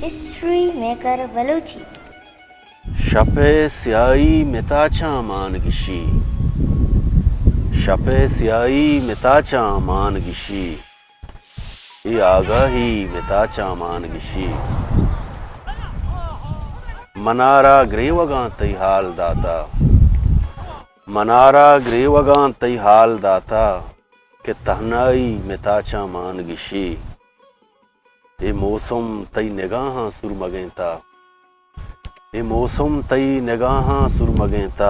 History Maker Balochi. Shap Syahi metacha man gishi. Shap Syahi metacha man gishi. I agahi metacha man gishi. Manara grevagan hal data. Manara grevagan hal data. Ke tahnai metacha man gishi. ए मौसम तई निगाहां सुरमगेंता ए मौसम तई निगाहां सुरमगेंता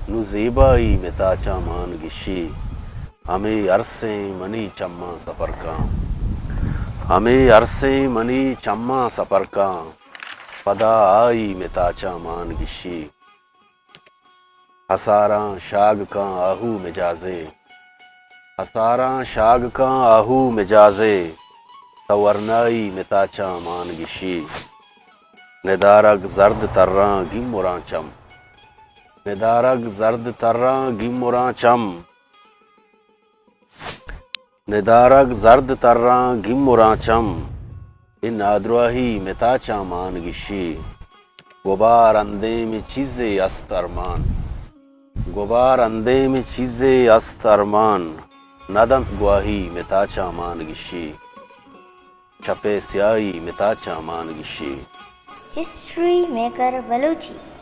नुज़ेबाई मिताचा मान गिशी हमें अरसे money चम्मा सफर का हमें अरसे मनी चम्मा सफर का पदा आई मिताचा मान गिशी हसारा शाग का आहू मिजाजे हसारा शाग का आहू मिजाजे तवरनाई मिताचा मान गिशी निदारग जर्द तर्रा गिमुरा चम निदारग जर्द तर्रा गिमुरा चम निदारग जर्द तर्रा गिमुरा चम इन आद्राही मिताचा मान गिशी गुबार अंदे में चीज़े अस्त अरमान गुबार अंदे में चीज़े अस्त अरमान नदंत गुआही मिताचा मान गिशी Shap Syahi metacha man gishi. History Maker Balochi.